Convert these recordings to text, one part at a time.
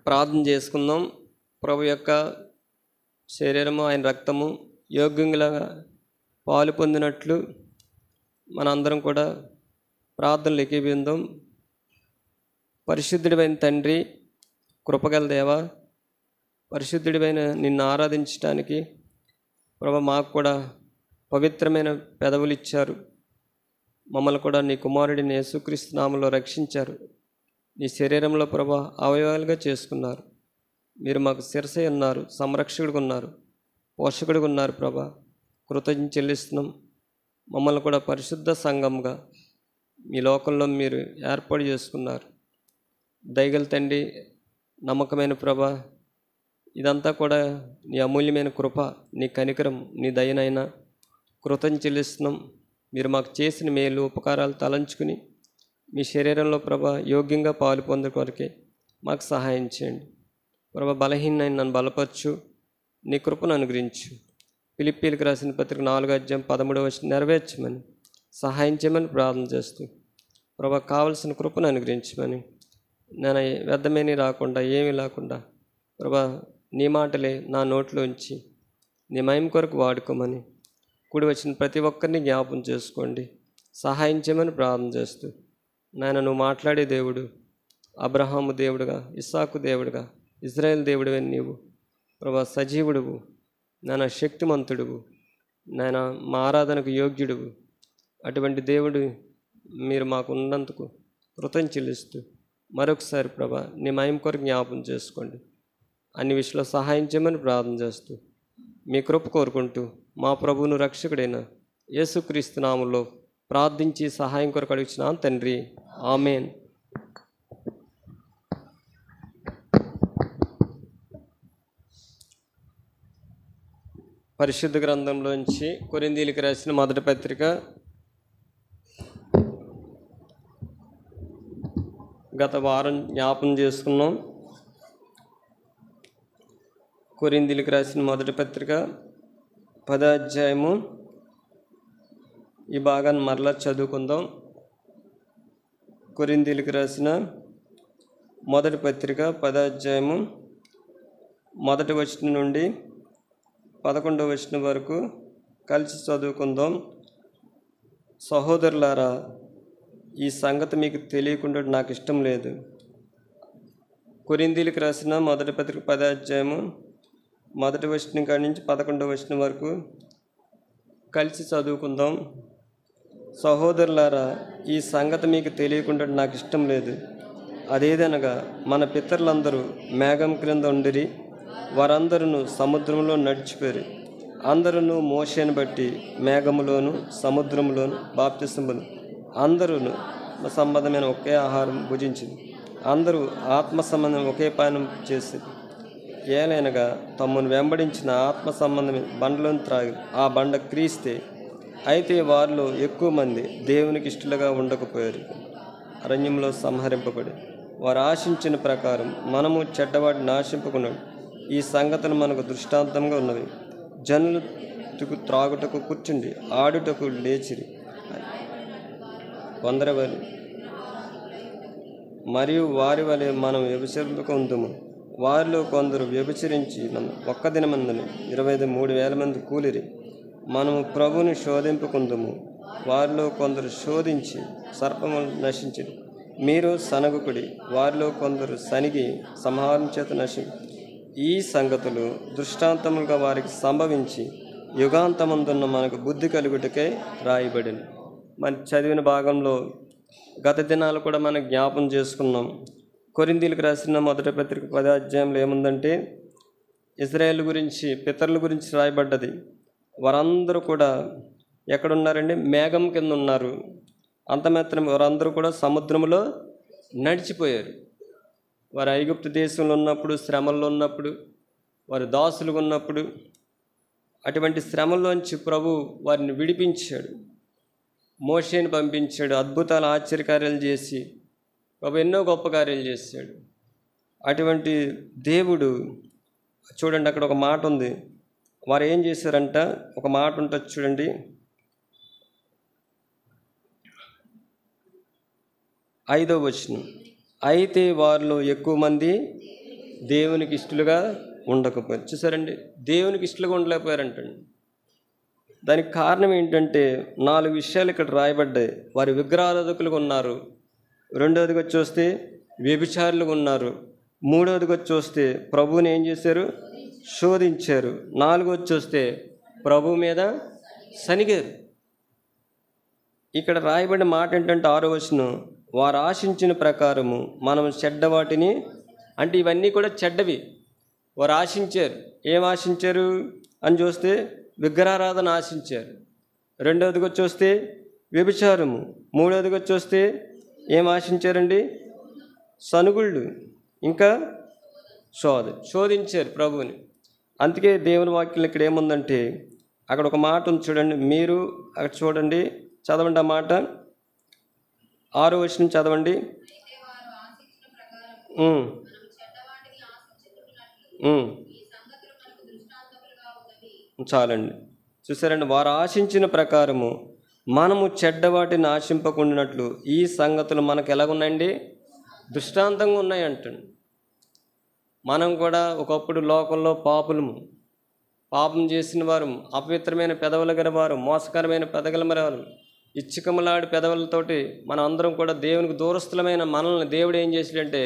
ప్రార్థన చేసుకుందాం. ప్రభు యొక్క శరీరము, ఆయన రక్తము యోగ్యంగా పాలు పొందినట్లు మనందరం కూడా ప్రార్థనలు ఏకీభవిద్దాం. పరిశుద్ధుడివైన తండ్రి, కృపగల దేవా, పరిశుద్ధుడివైన నిన్ను ఆరాధించడానికి ప్రభు మాకు కూడా పవిత్రమైన పెదవులు ఇచ్చారు. మమ్మల్ని కూడా నీ కుమారుడిని యేసుక్రీస్తు నామములో రక్షించారు. నీ శరీరంలో ప్రభు అవయవాలుగా చేసుకున్నారు. మీరు మాకు శిరసై ఉన్నారు, సంరక్షకుడిగా ఉన్నారు, పోషకుడిగా ఉన్నారు. ప్రభా, కృతజ్ఞత చెల్లిస్తున్నాం. మమ్మల్ని కూడా పరిశుద్ధ సంఘంగా మీ లోకంలో మీరు ఏర్పాటు చేసుకున్నారు. దయగల తండ్రి, నమ్మకమైన ప్రభా, ఇదంతా కూడా నీ అమూల్యమైన కృప, నీ కనికరం, నీ దయనైనా కృతజ్ఞత చెల్లిస్తున్నాం. మీరు మాకు చేసిన మేలు ఉపకారాలు తలంచుకుని మీ శరీరంలో ప్రభా యోగ్యంగా పాలు పొందే కొరకే మాకు సహాయం చేయండి. ప్రభా, బలహీనైన నన్ను బలపరచు, నీ కృపను అనుగ్రహించు. ఫిలిప్పీలకు రాసిన పత్రిక 4:13 నెరవేర్చమని సహాయం చేయమని ప్రార్థన చేస్తూ ప్రభా కావలసిన కృపను అనుగ్రహించమని, నేను వ్యర్థమేని రాకుండా ఏమీ లేకుండా ప్రభా నీ మాటలే నా నోట్లోంచి నీ మహిమ కొరకు వాడుకోమని కూడి వచ్చిన ప్రతి ఒక్కరిని జ్ఞాపం చేసుకోండి, సహాయం చేయమని ప్రార్థన చేస్తూ, నాయన నువ్వు మాట్లాడే దేవుడు, అబ్రహాము దేవుడుగా, ఇస్సాకు దేవుడుగా, ఇజ్రాయేల్ దేవుడివని నీవు ప్రభా సజీవుడువు, నాయన శక్తిమంతుడువు, నాయన మా ఆరాధనకు యోగ్యుడువు. అటువంటి దేవుడు మీరు మాకు ఉన్నందుకు కృతజ్ఞత చెల్లిస్తూ మరొకసారి ప్రభా నీ మహిమ కొరకు జ్ఞాపం చేసుకోండి, అన్ని విషయాల్లో సహాయం చేయమని ప్రార్థన చేస్తూ మీ కృప కోరుకుంటూ మా ప్రభువును రక్షకుడైన యేసుక్రీస్తు నామములో ప్రార్థించి సహాయం కొరకు అడుగుచున్నాను తండ్రి, ఆమేన్. పరిశుద్ధ గ్రంథంలోంచి కొరింథీయులకు రాసిన మొదటి పత్రిక గత వారం జ్ఞాపం చేసుకున్నాం. కొరింథీయులకు రాసిన మొదటి పత్రిక 10వ అధ్యాయము ఈ భాగాన్ని మరలా చదువుకుందాం. కొరింథీయులకు రాసిన మొదటి పత్రిక 10వ అధ్యాయము 1వ వచనం నుండి 11వ వచనం వరకు కలిసి చదువుకుందాం. సహోదరులారా, ఈ సంగతి మీకు తెలియకుండా నాకు ఇష్టం లేదు. కొరింథీయులకు రాసిన మొదటి పత్రిక 10వ అధ్యాయము 1వ వచనం కాడి నుంచి 11వ వచనం వరకు కలిసి చదువుకుందాం. సహోదరులారా, ఈ సంగతి మీకు తెలియకుండా నాకు ఇష్టం లేదు. అదేదనగా మన పితరులందరూ మేఘం క్రింద ఉండిరి, వారందరూ సముద్రంలో నడిచిపోయారు. అందరూ మోషేను బట్టి మేఘములోను సముద్రంలోను బాప్తిసములు అందరూ సంబంధమైన ఒకే ఆహారం భుజించింది. అందరూ ఆత్మ సంబంధం ఒకే పానం చేసింది. ఏలైనగా తమను వెంబడించిన ఆత్మ సంబంధమైన బండలను త్రాగి ఆ బండ క్రీస్తే. అయితే వారిలో ఎక్కువ మంది దేవునికి ఇష్టలుగా ఉండకపోయారు, అరణ్యంలో సంహరింపబడి వారు ఆశించిన ప్రకారం మనము చెడ్డవాడిని నాశింపకున్నాడు. ఈ సంగతులు మనకు దృష్టాంతంగా ఉన్నవి. జనులు త్రాగుటకు కూర్చుండి, ఆడుటకు లేచిరి కొందరి వలె, మరియు వారి వలె మనం వ్యభిచరులకు ఉందుము. వారిలో కొందరు వ్యభిచరించి ఒక్క దినమందుని 23,000 మంది కూలిరి. మనము ప్రభుని శోధింపుకుందుము. వారిలో కొందరు శోధించి సర్పములు నశించిరి. మీరు సనగుకుడి. వారిలో కొందరు సనిగి సంహారం చేత ఈ సంగతులు దృష్టాంతములుగా వారికి సంభవించి యుగాంతమందున్న మనకు బుద్ధి కలుగుటకే రాయబడింది. మన చదివిన భాగంలో గత దినాలు కూడా మనం జ్ఞాపం చేసుకున్నాం. కొరింథీయులకు రాసిన మొదటి పత్రిక 10వ అధ్యాయంలో ఏముందంటే, ఇజ్రాయేల్ గురించి, పితరుల గురించి రాయబడ్డది. వారందరూ కూడా ఎక్కడున్నారండి? మేఘం కింద ఉన్నారు. అంత మాత్రం వారందరూ కూడా సముద్రంలో నడిచిపోయారు. వారు ఐగుప్తు దేశంలో ఉన్నప్పుడు, శ్రమల్లో ఉన్నప్పుడు, వారు దాసులుగా ఉన్నప్పుడు, అటువంటి శ్రమల్లోంచి ప్రభు వారిని విడిపించాడు. మోషేని పంపించాడు. అద్భుతాలు, ఆశ్చర్యకార్యాలు చేసి ప్రభు ఎన్నో గొప్ప కార్యాలు చేశాడు. అటువంటి దేవుడు చూడండి, అక్కడ ఒక మాట ఉంది. వారు ఏం చేశారంట, ఒక మాట ఉంటుంది చూడండి. 5వ వచనం, అయితే వారిలో ఎక్కువ మంది దేవునికి ఇష్టలుగా ఉండకపోయారు. చూసారండి, దేవునికి ఇష్టలుగా ఉండలేకపోయారంటండి. దానికి కారణం ఏంటంటే 4 విషయాలు ఇక్కడ రాయబడ్డాయి. వారి విగ్రహారాధకులుగా ఉన్నారు, రెండవదిగా చూస్తే వ్యభిచారులుగా ఉన్నారు, మూడవదిగా చూస్తే ప్రభువుని ఏం చేశారు, శోధించారు, నాలుగోది చూస్తే ప్రభు మీద సనిగారు. ఇక్కడ రాయబడిన మాట ఏంటంటే 6వ వచనం, వారు ఆశించిన ప్రకారము మనం చెడ్డవాటిని, అంటే ఇవన్నీ కూడా చెడ్డవి. వారు ఆశించారు. ఏం ఆశించారు అని చూస్తే విగ్రహారాధన ఆశించారు, రెండవదిగా చూస్తే వ్యభిచారము, మూడవదిగా చూస్తే ఏం ఆశించారండి, సనుగుళ్ళు, ఇంకా శోధించారు ప్రభువుని. అందుకే దేవుని వాక్యం ఇక్కడ ఏముందంటే అక్కడ ఒక మాట ఉంది చూడండి, మీరు అక్కడ చూడండి, చదవండి ఆ మాట, 6వ వచనం చదవండి. చాలండి. చూసారండి, వారు ఆశించిన ప్రకారము మనము చెడ్డవాటిని ఆశింపకుండానట్లు ఈ సంగతులు మనకు ఎలాగున్నాయండి, దృష్టాంతంగా ఉన్నాయి అంటండి. మనం కూడా ఒకప్పుడు లోకంలో పాపం చేసిన వారు, అపవిత్రమైన పెదవుల గల వారు, మోసకరమైన పెదవుల వారు, ఇచ్చికములాడి పెదవులతోటి మనం అందరం కూడా దేవునికి దూరస్థులమైన మనల్ని దేవుడు ఏం చేసాడంటే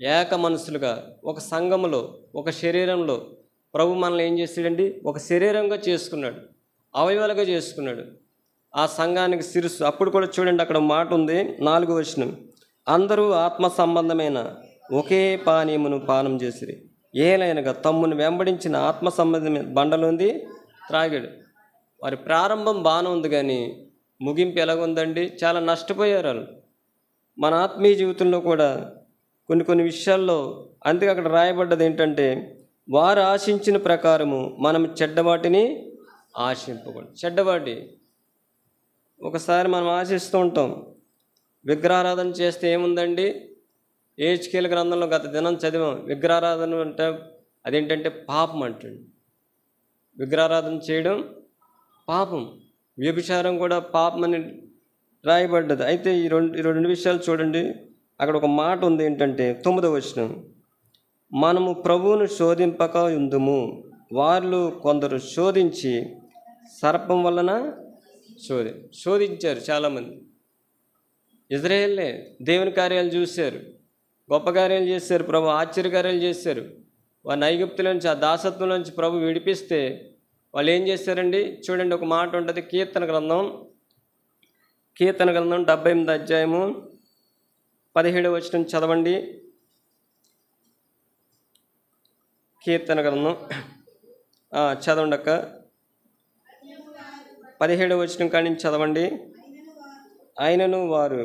ఏక మనసులుగా ఒక సంఘములో, ఒక శరీరంలో ప్రభు మనల్ని ఏం చేసాడండి, ఒక శరీరంగా చేసుకున్నాడు, అవయవాలుగా చేసుకున్నాడు. ఆ సంఘానికి శిరస్సు. అప్పుడు కూడా చూడండి, అక్కడ మాట ఉంది, 4వ వచనం, అందరూ ఆత్మ సంబంధమైన ఒకే పానీయమును పానం చేసిరి, ఏలైనగా తమ్మును వెంబడించిన ఆత్మ సంబంధమైన బండలోంది త్రాగాడు. వారి ప్రారంభం బాగానే ఉంది, కానీ ముగింపు ఎలాగుందండి, చాలా నష్టపోయారు వాళ్ళు. మన ఆత్మీయ జీవితంలో కూడా కొన్ని విషయాల్లో అందుకే అక్కడ రాయబడ్డది ఏంటంటే వారు ఆశించిన ప్రకారము మనం చెడ్డవాటిని ఆశింపకూడదు. చెడ్డవాటి ఒకసారి మనం ఆశిస్తూ ఉంటాం. విగ్రహారాధన చేస్తే ఏముందండి, ఏహెచ్కేల గ్రంథంలో గత దినం చదివాం. విగ్రహారాధన అంటే అదేంటంటే పాపం అంటండి. విగ్రహారాధన చేయడం పాపం, వ్యభిచారం కూడా పాపం అని రాయబడ్డది. అయితే ఈ రెండు విషయాలు చూడండి. అక్కడ ఒక మాట ఉంది ఏంటంటే 9వ వచనం, మనము ప్రభువును శోధింపక ఉందుము, వాళ్ళు కొందరు శోధించి సర్పం వలన శోధించారు. చాలామంది ఇజ్రాయేలే దేవుని కార్యాలు చూశారు, గొప్ప కార్యాలు చేశారు, ప్రభు ఆశ్చర్యకార్యాలు చేశారు. వారిని ఐగుప్తుల నుంచి, ఆ దాసత్వం నుంచి ప్రభు విడిపిస్తే వాళ్ళు ఏం చేశారండి, చూడండి ఒక మాట ఉంటుంది, కీర్తన గ్రంథం 78వ అధ్యాయము 17వ వచనం చదవండి. కీర్తన గ్రంథం చదవండి అక్క, 17వ వచనం కాడి నుంచి చదవండి. ఆయనను వారు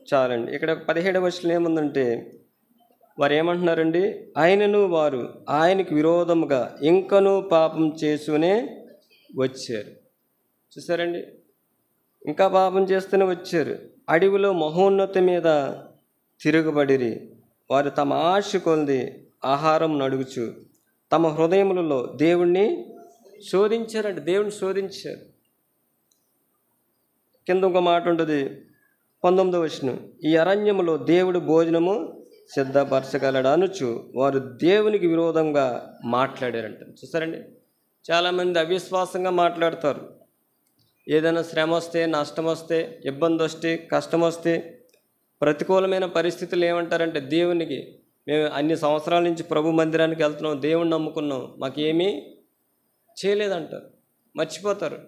చాలండి. ఇక్కడ 17వ వచనం ఏముందంటే వారు ఏమంటున్నారండి, ఆయనను వారు ఆయనకి విరోధముగా ఇంకనూ పాపం చేసునే వచ్చారు. చూసారండి, ఇంకా పాపం చేస్తూనే వచ్చారు. అడవిలో మహోన్నతి మీద తిరుగుబడిరి, వారు తమ ఆశ కొలది ఆహారం నడుగుచు తమ హృదయములలో దేవుణ్ణి శోధించారండి. దేవుణ్ణి శోధించారు. కింద ఒక మాట ఉంటుంది 19వ వచనం, ఈ అరణ్యములో దేవుడు భోజనము సిద్ధపరచగలడు అనుచు వారు దేవునికి విరోధంగా మాట్లాడారంట. చూసారండి, చాలామంది అవిశ్వాసంగా మాట్లాడతారు. ఏదైనా శ్రమ వస్తే, నష్టం వస్తే, ఇబ్బంది వస్తే, కష్టం వస్తే, ప్రతికూలమైన పరిస్థితులు ఏమంటారంటే దేవునికి మేము అన్ని సంవత్సరాల నుంచి ప్రభు మందిరానికి వెళ్తున్నాం, దేవుణ్ణి నమ్ముకున్నాం, మాకేమీ చేయలేదంటారు. మర్చిపోతారు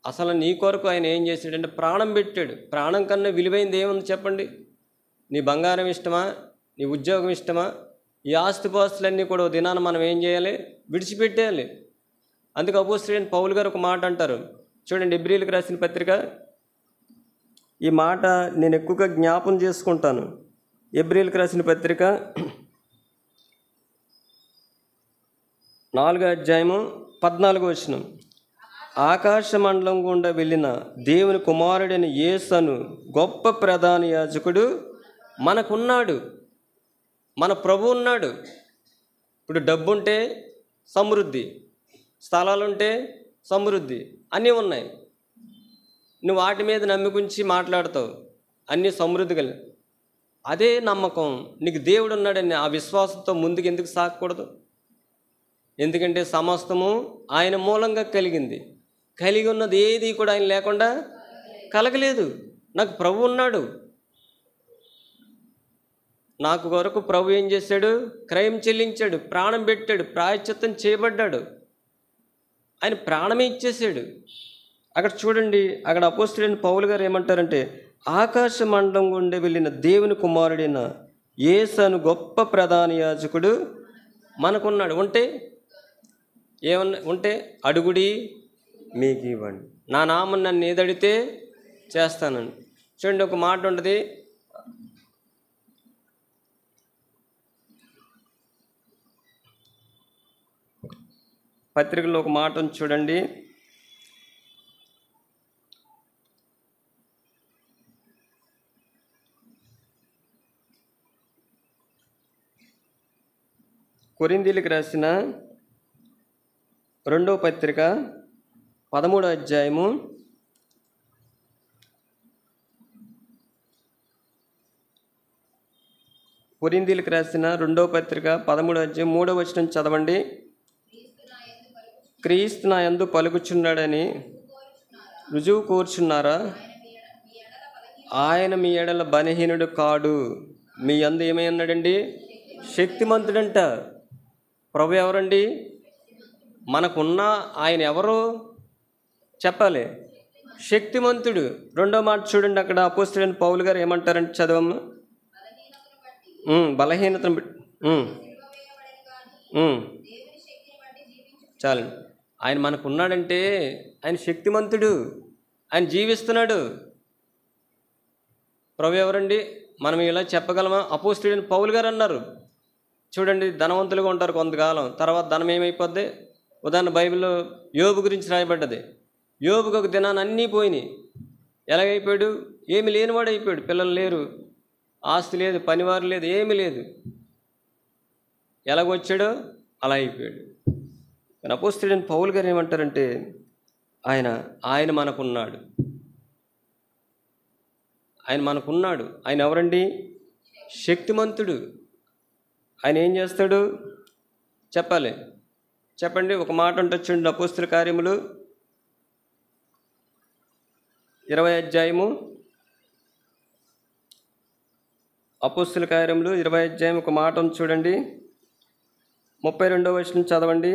అసలు నీ కొరకు ఆయన ఏం చేశాడంటే ప్రాణం పెట్టాడు. ప్రాణం కన్నా విలువైంది ఏముంది చెప్పండి? నీ బంగారం ఇష్టమా, నీ ఉద్యోగం ఇష్టమా? ఈ ఆస్తిపాస్తులన్నీ కూడా దినాన మనం ఏం చేయాలి? విడిచిపెట్టేయాలి. అందుకు అపోస్తలుడైన పౌలు గారు ఒక మాట అంటారు చూడండి, ఎబ్రీయులకు రాసిన పత్రిక. ఈ మాట నేను ఎక్కువగా జ్ఞాపం చేసుకుంటాను. ఎబ్రీయులకు రాసిన పత్రిక 4వ అధ్యాయము 14వ వచనం, ఆకాశ మండలం గుండా వెళ్ళిన దేవుని కుమారుడైన యేసును గొప్ప ప్రధాన యాజకుడు మనకున్నాడు. మన ప్రభు ఉన్నాడు. ఇప్పుడు డబ్బు ఉంటే సమృద్ధి, స్థలాలుంటే సమృద్ధి, అన్నీ ఉన్నాయి. నువ్వు వాటి మీద నమ్మికుంచి మాట్లాడతావు, అన్నీ సమృద్ధి కలిగి. అదే నమ్మకం నీకు దేవుడు ఉన్నాడని ఆ విశ్వాసంతో ముందుకు ఎందుకు సాగకూడదు? ఎందుకంటే సమస్తము ఆయన మూలంగా కలిగింది. కలిగి ఉన్నది ఏది కూడా ఆయన లేకుండా కలగలేదు. నాకు ప్రభు ఉన్నాడు. నాకు కొరకు ప్రభు ఏం చేశాడు? క్రయం చెల్లించాడు, ప్రాణం పెట్టాడు, ప్రాయశ్చిత్తం చేయబడ్డాడు. ఆయన ప్రాణమే ఇచ్చేసాడు. అక్కడ చూడండి, అక్కడ అపోస్తలుడైన పౌలు గారు ఏమంటారంటే, ఆకాశ మండలం గుండా వెళ్ళిన దేవుని కుమారుడైన యేసు అను గొప్ప ప్రధాన యాజకుడు మనకున్నాడు. ఉంటే అడుగుడి మీకు ఇవ్వండి, నా నామం నన్ను ఏదడితే చేస్తానని. చూడండి, ఒక మాట ఉంటుంది, పత్రికలో ఒక మాట ఉంది చూడండి, కొరింథీయులకు రాసిన 2వ పత్రిక 13వ అధ్యాయము 3వ వచనం చదవండి. క్రీస్తు నా యందు పలుకుచున్నాడని రుజువు కూర్చున్నారా? ఆయన మీ ఎడల బలహీనుడు కాడు, మీ యందు ఏమై ఉన్నాడండి? శక్తిమంతుడంట. ప్రభు ఎవరండి? మనకున్న ఆయన ఎవరు చెప్పాలి? శక్తిమంతుడు. రెండో మాట చూడండి, అక్కడ అపోస్తలుడైన పౌలు గారు ఏమంటారంటే, చదవమ్మా. బలహీనతను చాలండి. ఆయన మనకున్నాడంటే ఆయన శక్తిమంతుడు, ఆయన జీవిస్తున్నాడు. ప్రభు ఎవరండి? మనం ఇలా చెప్పగలమా? అపోస్తలుడైన పౌలు గారు అన్నారు. చూడండి, ధనవంతులుగా ఉంటారు కొంతకాలం, తర్వాత ధనం ఏమైపోద్ది? ఉదాహరణ బైబిల్లో యోబు గురించి రాయబడ్డది. యోబుకు ఒక దినాన్ని అన్నీ పోయినాయి. ఎలాగైపోయాడు? ఏమి లేనివాడు అయిపోయాడు. పిల్లలు లేరు, ఆస్తి లేదు, పనివారు లేదు, ఏమీ లేదు. ఎలాగొచ్చాడో అలా అయిపోయాడు. కానీ అపోస్తలుడైన పౌలు గారు ఏమంటారంటే, ఆయన మనకున్నాడు. ఆయన మనకున్నాడు. ఆయన ఎవరండి? శక్తిమంతుడు. ఆయన ఏం చేస్తాడు చెప్పాలి? చెప్పండి. ఒక మాట ఉంటుంది చూడండి, అపోస్తల కార్యములు 20వ అధ్యాయము, అపోస్తల కార్యములు 20వ అధ్యాయం ఒక మాట ఉంది చూడండి, 32వ వచనం చదవండి.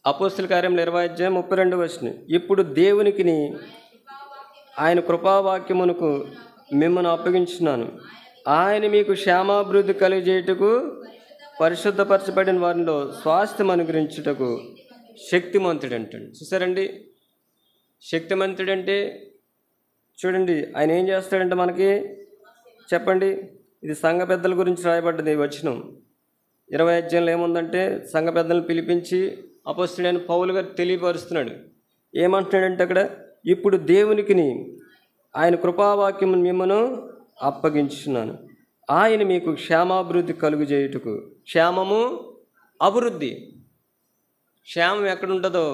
అపోస్తల కార్యములు 20వ అధ్యాయం 32వ వచనం. ఇప్పుడు దేవునికిని ఆయన కృపావాక్యమునకు మిమ్మల్ని అప్పగించున్నాను. ఆయన మీకు క్షేమాభివృద్ధి కలిగజేయుటకు, పరిశుద్ధపరచబడిన వారిలో స్వాస్థ్యం అనుగ్రహించుటకు శక్తిమంతుడు అంటాడు. చూసారండి, శక్తిమంతుడంటే చూడండి ఆయన ఏం చేస్తాడంటే మనకి చెప్పండి. ఇది సంఘ పెద్దల గురించి రాయబడ్డది ఈ వచనం. 20వ అధ్యాయంలో ఏముందంటే, సంఘ పెద్దలను పిలిపించి అపోస్తలుడైన పౌలు గారు తెలియపరుస్తున్నాడు. ఏమంటున్నాడంటే అక్కడ, ఇప్పుడు దేవునికిని ఆయన కృపావాక్యము మిమ్మను అప్పగించున్నాను. ఆయన మీకు క్షేమాభివృద్ధి కలుగు చేయుటకు. క్షేమము, అభివృద్ధి. క్షేమం ఎక్కడ ఉంటుందో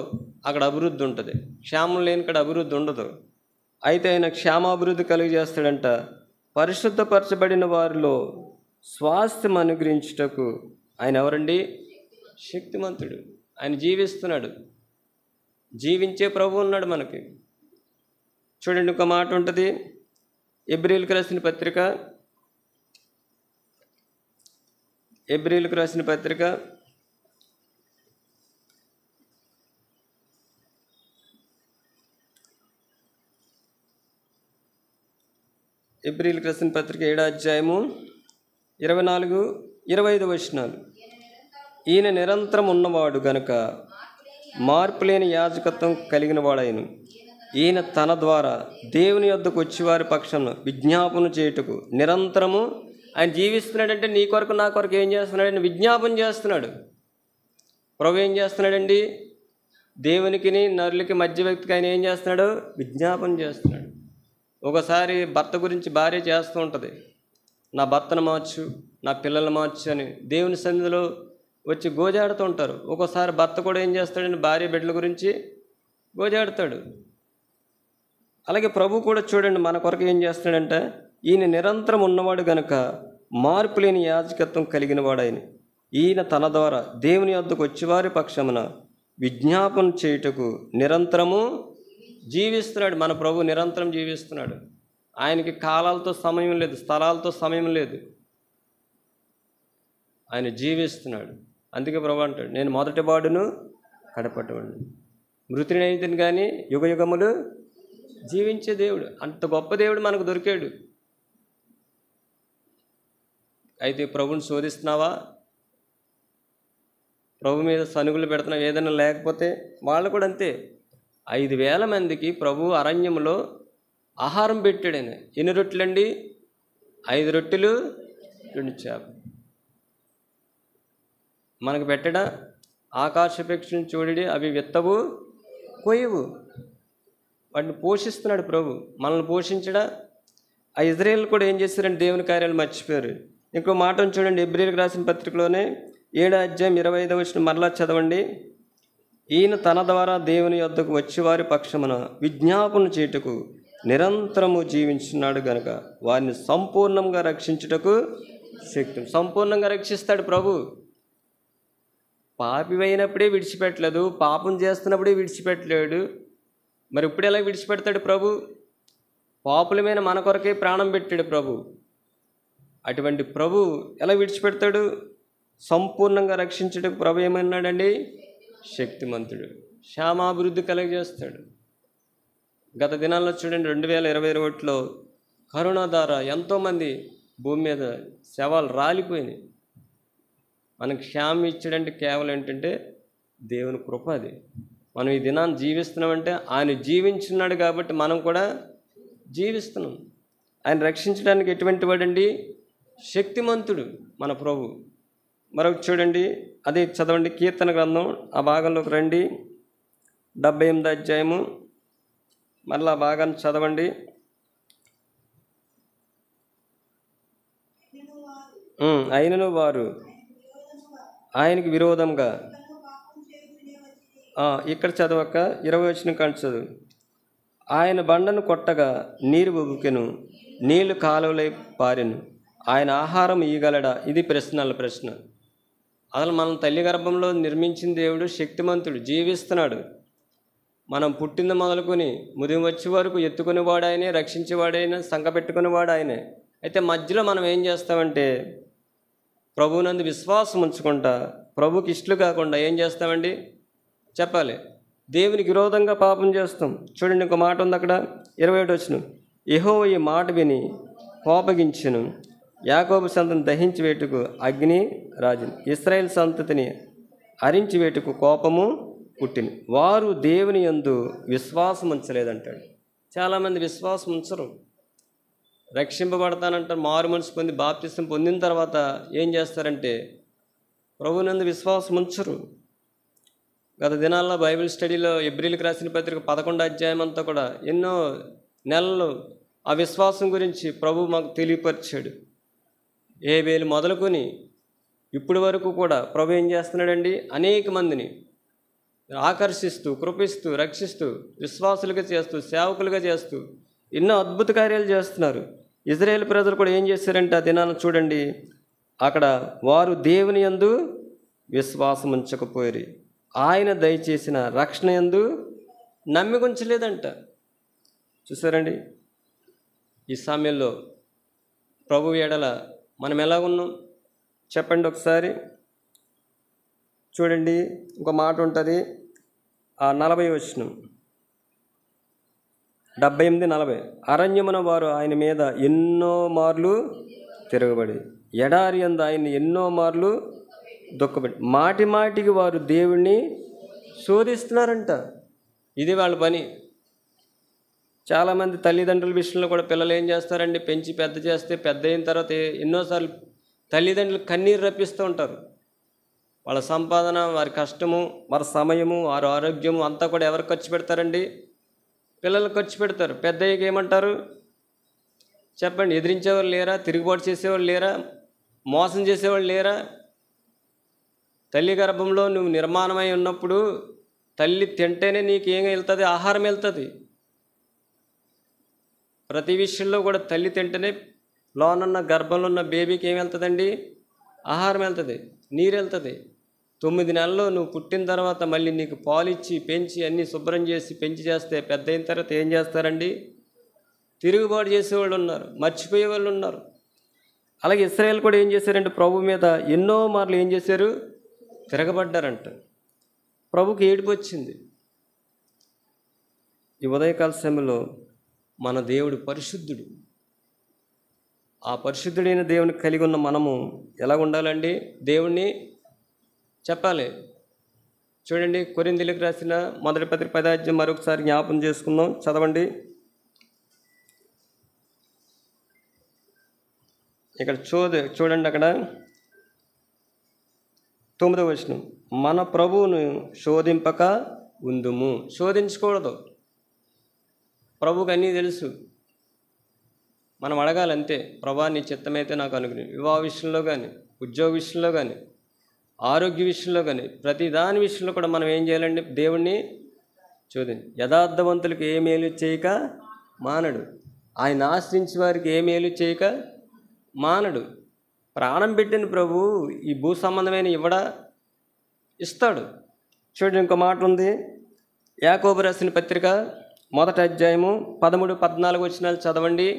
అక్కడ అభివృద్ధి ఉంటుంది. క్షేమం లేని కాడ అభివృద్ధి ఉండదు. అయితే ఆయన క్షేమాభివృద్ధి కలుగు చేస్తాడంట. పరిశుద్ధపరచబడిన వారిలో స్వాస్థ్యం అనుగ్రహించుటకు. ఆయన ఎవరండి? శక్తిమంతుడు. ఆయన జీవిస్తున్నాడు. జీవించే ప్రభు ఉన్నాడు మనకి. చూడండి, ఒక మాట ఉంటుంది, ఎబ్రీయులకు రాసిన పత్రిక 7వ అధ్యాయము 24, 25 వచనాలు. ఈయన నిరంతరం ఉన్నవాడు గనుక మార్పులేని యాజకత్వం కలిగిన వాడైను. ఈయన తన ద్వారా దేవుని యొద్దకు వచ్చేవారి పక్షంలో విజ్ఞాపన చేయుటకు నిరంతరము ఆయన జీవిస్తున్నాడంటే, నీ కొరకు నా కొరకు ఏం చేస్తున్నాడంటే విజ్ఞాపన చేస్తున్నాడు. ప్రభు ఏం చేస్తున్నాడండి? దేవునికి నరులకి మధ్య వ్యక్తికి ఆయన ఏం చేస్తున్నాడు? విజ్ఞాపన చేస్తున్నాడు. ఒకసారి భర్త గురించి భార్య చేస్తూ ఉంటుంది, నా భర్తను మార్చు, నా పిల్లల్ని మార్చు అని దేవుని సన్నిధిలో వచ్చి గోజాడుతూ ఉంటారు. ఒక్కోసారి భర్త కూడా ఏం చేస్తాడని భార్య బిడ్డల గురించి గోజాడుతాడు. అలాగే ప్రభు కూడా చూడండి మన కొరకు ఏం చేస్తాడంటే, ఈయన నిరంతరం ఉన్నవాడు గనుక మార్పు లేని యాజకత్వం కలిగిన వాడాయన. ఈయన తన ద్వారా దేవుని యొద్దకు వచ్చేవారి పక్షమున విజ్ఞాపన చేయుటకు నిరంతరము జీవిస్తున్నాడు. మన ప్రభు నిరంతరం జీవిస్తున్నాడు. ఆయనకి కాలాలతో సమయం లేదు, స్థలాలతో సమయం లేదు. ఆయన జీవిస్తున్నాడు. అందుకే ప్రభు అంటాడు, నేను మొదటి వాడును కడపటివాడును, మృతుని అయితేను కానీ యుగ యుగములు జీవించే దేవుడు. అంత గొప్ప దేవుడు మనకు దొరికాడు. అయితే ప్రభుని శోధిస్తున్నావా? ప్రభు మీద సనుగులు పెడుతున్నావు? ఏదైనా లేకపోతే వాళ్ళు కూడా అంతే. 5,000 మందికి ప్రభు అరణ్యంలో ఆహారం పెట్టాడు. ఆయన ఎన్ని రొట్టెలండి? 5 రొట్టెలు 2 చేపలు. మనకు పెట్టడా? ఆకాశపక్షిని చూడడి, అవి విత్తవు కొయ్యవు, వాటిని పోషిస్తున్నాడు ప్రభు. మనల్ని పోషించడా? ఆ ఇజ్రాయేల్ కూడా ఏం చేశారంటే దేవుని కార్యాలు మర్చిపోయారు. ఇంకో మాటను చూడండి, హెబ్రీయులకు రాసిన పత్రికలోనే 7వ అధ్యాయం 25వ వచనం మరలా చదవండి. ఈయన తన ద్వారా దేవుని యొద్దకు వచ్చేవారి పక్షమున విజ్ఞాపన చేయుటకు నిరంతరము జీవించున్నాడు గనుక వారిని సంపూర్ణంగా రక్షించుటకు శక్తి. సంపూర్ణంగా రక్షిస్తాడు ప్రభు. పాపివైనప్పుడే విడిచిపెట్టలేదు, పాపం చేస్తున్నప్పుడే విడిచిపెట్టలేడు. మరి ఇప్పుడు ఎలా విడిచిపెడతాడు ప్రభు? పాపులమైన మన కొరకే ప్రాణం పెట్టాడు ప్రభు. అటువంటి ప్రభు ఎలా విడిచిపెడతాడు? సంపూర్ణంగా రక్షించుటకు ప్రభు ఏమన్నాడండి? శక్తిమంతుడు, క్షేమాభివృద్ధి కలుగజేస్తాడు. గత దినాల్లో చూడండి, 2021లో కరోనా ద్వారా ఎంతోమంది భూమి మీద శవాలు రాలిపోయినాయి. మనకు క్షేమం ఇచ్చాడంటే కేవలం ఏంటంటే దేవుని కృప. అది మనం ఈ దినాన్ని జీవిస్తున్నామంటే ఆయన జీవించున్నాడు కాబట్టి మనం కూడా జీవిస్తున్నాం. ఆయన రక్షించడానికి ఎటువంటి వాడండి? శక్తిమంతుడు మన ప్రభు. మరొక చూడండి, అదే చదవండి, కీర్తన గ్రంథం ఆ భాగంలోకి రండి, 78వ అధ్యాయము మరలా ఆ భాగాన్ని చదవండి. అయినను వారు ఆయనకి విరోధంగా, ఇక్కడ చదవక 20వ వచనం కాంచి చదువు. ఆయన బండను కొట్టగా నీరు ఉబుకెను, నీళ్లు కాలువలై పారెను, ఆయన ఆహారం ఇయ్యగలడా? ఇది ప్రశ్న. అసలు మనం తల్లి గర్భంలో నిర్మించిన దేవుడు శక్తిమంతుడు, జీవిస్తున్నాడు. మనం పుట్టింది మొదలుకొని ముదిమి వచ్చే వరకు ఎత్తుకునేవాడు ఆయనే, రక్షించేవాడైనా, సంకపెట్టుకునేవాడు ఆయనే. అయితే మధ్యలో మనం ఏం చేస్తామంటే ప్రభువునందు విశ్వాసం ఉంచుకుంటా, ప్రభుకి ఇష్టలు కాకుండా ఏం చేస్తామండి? చెప్పాలి, దేవునికి విరోధంగా పాపం చేస్తాం. చూడండి, ఇంకో మాట ఉంది అక్కడ, 21వ వచనం. యెహోవా ఈ మాట విని కోపగించెను, యాకోబు సంతతిని దహించి వేటుకు అగ్ని రాజును, ఇశ్రాయేలు సంతతిని హరించి వేటుకు కోపము పుట్టింది. వారు దేవుని యందు విశ్వాసం ఉంచలేదంటాడు. చాలామంది విశ్వాసం ఉంచరు. రక్షింపబడతానంటారు, మారు మనసు పొంది బాప్తిసం పొందిన తర్వాత ఏం చేస్తారంటే ప్రభువునందు విశ్వాసం ఉంచరు. గత దినాల్లో బైబిల్ స్టడీలో హెబ్రీయులకు రాసిన పత్రిక 11వ అధ్యాయం అంతా కూడా ఎన్నో నెలలు ఆ విశ్వాసం గురించి ప్రభు మాకు తెలియపరిచాడు. ఏబేలు మొదలుకొని ఇప్పటి వరకు కూడా ప్రభు ఏం చేస్తున్నాడండి? అనేక మందిని ఆకర్షిస్తూ, కృపిస్తూ, రక్షిస్తూ, విశ్వాసులుగా చేస్తూ, సేవకులుగా చేస్తూ ఎన్నో అద్భుత కార్యాలు చేస్తున్నారు. ఇజ్రాయేల్ ప్రజలు కూడా ఏం చేశారంటే ఆ దినాన్ని చూడండి, అక్కడ వారు దేవుని యందు విశ్వాసం ఉంచకపోయారు, ఆయన దయచేసిన రక్షణ యందు నమ్మిక ఉంచలేదంట. చూసారండి, ఈ సమయంలో ప్రభు ఎడల మనం ఎలా ఉన్నాం చెప్పండి ఒకసారి. చూడండి, ఇంకో మాట ఉంటుంది, ఆ 40వ వచనం, 78-40. అరణ్యమున వారు ఆయన మీద ఎన్నో మార్లు తిరగబడి, ఎడారి యందు ఆయన్ని ఎన్నో మార్లు దుఃఖపడి, మాటి మాటికి వారు దేవుణ్ణి శోధిస్తున్నారంట. ఇది వాళ్ళ పని. చాలామంది తల్లిదండ్రుల విషయంలో కూడా పిల్లలు ఏం చేస్తారండి? పెంచి పెద్ద చేస్తే పెద్ద అయిన తర్వాత ఎన్నోసార్లు తల్లిదండ్రులు కన్నీరు రప్పిస్తూ ఉంటారు. వాళ్ళ సంపాదన, వారి కష్టము, వారి సమయము, వారి ఆరోగ్యము అంతా కూడా ఎవరు ఖర్చు పెడతారండి? పిల్లలు ఖర్చు పెడతారు. పెద్ద అయ్యాక ఏమంటారు? చెప్పండి, ఎదిరించేవాళ్ళు లేరా? తిరుగుబాటు చేసేవాళ్ళు లేరా? మోసం చేసేవాళ్ళు లేరా? తల్లి గర్భంలో నువ్వు నిర్మాణమై ఉన్నప్పుడు తల్లి తింటేనే నీకేం వెళ్తుంది? ఆహారం వెళ్తుంది. ప్రతి విషయంలో కూడా తల్లి తింటేనే లోనున్న గర్భంలో ఉన్న బేబీకి ఏం వెళ్తుందండి? ఆహారం వెళ్తుంది, నీరు వెళ్తుంది. 9 నెలల్లో నువ్వు పుట్టిన తర్వాత మళ్ళీ నీకు పాలు ఇచ్చి పెంచి అన్నీ శుభ్రం చేసి పెంచి చేస్తే పెద్ద అయిన తర్వాత ఏం చేస్తారండి? తిరుగుబాటు చేసేవాళ్ళు ఉన్నారు, మర్చిపోయే వాళ్ళు ఉన్నారు. అలాగే ఇశ్రాయేల్ కూడా ఏం చేశారంటే ప్రభు మీద ఎన్నో మార్లు ఏం చేశారు? తిరగబడ్డారంట. ప్రభుకి ఏడుపు వచ్చింది. ఈ ఉదయకాల సమయంలో మన దేవుడు పరిశుద్ధుడు. ఆ పరిశుద్ధుడైన దేవుని కలిగి ఉన్న మనము ఎలా ఉండాలండి? దేవుణ్ణి చెప్పాలి. చూడండి, కొరింథీయులకు రాసిన మొదటి పత్రిక 10వ అధ్యాయం మరొకసారి జ్ఞాపకం చేసుకుందాం, చదవండి. ఇక్కడ చూడండి, అక్కడ 9వ వచనం, మన ప్రభువును శోధింపక ఉందుము. శోధించకూడదు. ప్రభువుకి అన్నీ తెలుసు. మనం అడగాలంతే, ప్రభా నీ చిత్తమైతే నాకు అనుగ్రహం. వివాహ విషయంలో కానీ, ఉద్యోగ విషయంలో కానీ, ఆరోగ్య విషయంలో కానీ, ప్రతి దాని విషయంలో కూడా మనం ఏం చేయాలండి? దేవుణ్ణి శోధించి. యథార్థవంతులకు ఏ మేలు చేయక మానడు, ఆయన ఆశ్రయించే వారికి ఏ మేలు చేయక మానడు. ప్రాణం పెట్టిన ప్రభు ఈ భూ సంబంధమైన ఇస్తాడు. చూడండి, ఇంకో మాట ఉంది. యాకోబు రాసిన పత్రిక 1వ అధ్యాయము 13, 14 వచనాలు చదవండి.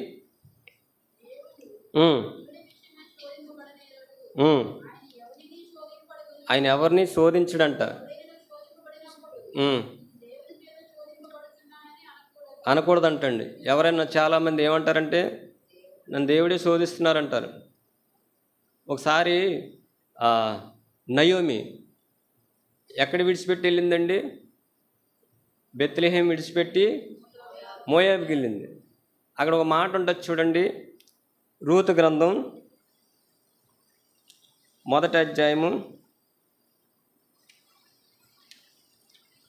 ఆయన ఎవరిని శోధించడంట. అనకూడదంటండి. ఎవరైనా చాలామంది ఏమంటారంటే నన్ను దేవుడే శోధిస్తున్నారంటారు. ఒకసారి నయోమి ఎక్కడ విడిచిపెట్టి వెళ్ళిందండి? బెత్లెహేం విడిచిపెట్టి మోయాబుకి వెళ్ళింది. అక్కడ ఒక మాట ఉంటుంది చూడండి. రూతు గ్రంథం 1వ అధ్యాయము,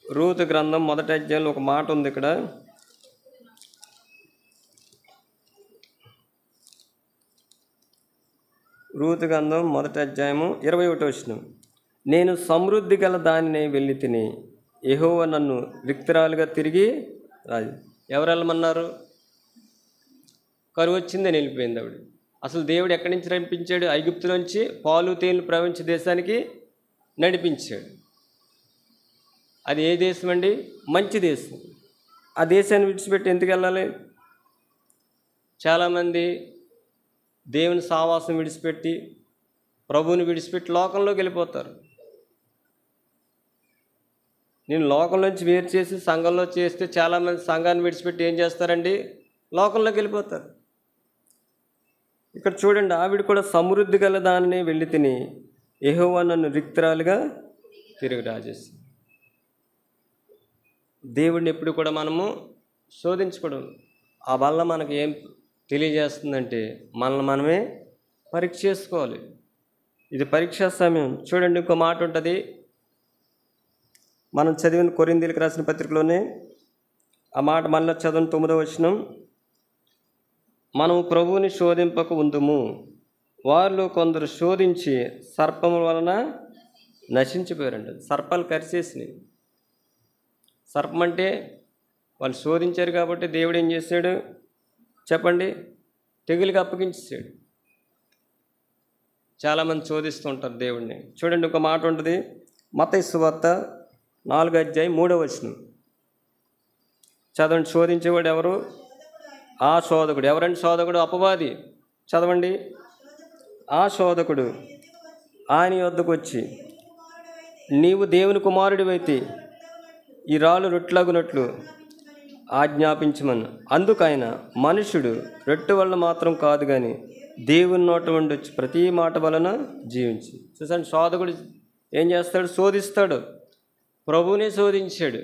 రూతు గ్రంథం 1వ అధ్యాయంలో ఒక మాట ఉంది ఇక్కడ. రూతు గ్రంథం 1వ అధ్యాయము 21వ వచనం, నేను సమృద్ధి గల దానిని వెళ్ళి తిని యెహోవా నన్ను రిక్తురాలుగా తిరిగి రాజు. ఎవరు వెళ్ళమన్నారు? కరువు వచ్చిందని వెళ్ళిపోయింది ఆవిడ. అసలు దేవుడు ఎక్కడి నుంచి నడిపించాడు? ఐగుప్తులోంచి పాలు తేనెలు ప్రవహించే దేశానికి నడిపించాడు. అది ఏ దేశం అండి? మంచి దేశం. ఆ దేశాన్ని విడిచిపెట్టి ఎందుకు వెళ్ళాలి? చాలామంది దేవుని సావాసం విడిచిపెట్టి, ప్రభువుని విడిచిపెట్టి లోకంలోకి వెళ్ళిపోతారు. నేను లోకంలోంచి వేరు చేసి సంఘంలో చేస్తే చాలామంది సంఘాన్ని విడిచిపెట్టి ఏం చేస్తారండి? లోకంలోకి వెళ్ళిపోతారు. ఇక్కడ చూడండి, ఆవిడ కూడా సమృద్ధి గల దానిని వెళ్ళి తిని యెహోవా నన్ను రిక్తురాలుగా తిరిగి రాజేస్తుంది. దేవుడిని ఎప్పుడు కూడా మనము శోధించకూడదు. ఆ వల్ల మనకు ఏం తెలియజేస్తుందంటే మనల్ని మనమే పరీక్ష చేసుకోవాలి. ఇది పరీక్షా సమయం. చూడండి, ఇంకో మాట ఉంటుంది. మనం చదివిన కొరింథీయులకు రాసిన పత్రికలోనే ఆ మాట మళ్ళీ చదవండి. 9వ వచనం, మనము ప్రభువుని శోధింపక ఉందుము, వారిలో కొందరు శోధించి సర్పముల వలన నశించిపోయారంట. సర్పాలు కరిచేసినాయి. సర్పం అంటే వాళ్ళు శోధించారు కాబట్టి దేవుడు ఏం చేశాడు చెప్పండి? తెగులుకి అప్పగించాడు. చాలామంది శోధిస్తూ ఉంటారు దేవుడిని. చూడండి, ఒక మాట ఉంటుంది. మత్తయి సువార్త 4వ అధ్యాయం 3వ వచనం చదవండి. శోధించేవాడు ఎవరు? ఆ శోధకుడు. ఎవరండి శోధకుడు? అపవాది. చదవండి. ఆ శోధకుడు ఆయన వద్దకు వచ్చి, నీవు దేవుని కుమారుడివైతే ఈ రాళ్ళు రొట్టెలగునట్లు ఆజ్ఞాపించమను. అందుకైన మనుషుడు రొట్టె వల్ల మాత్రం కాదు కానీ దేవుని నోట నుండి వచ్చి ప్రతి మాట వలన జీవించి. చూసండి, శోధకుడు ఏం చేస్తాడు? శోధిస్తాడు. ప్రభువునే శోధించాడు.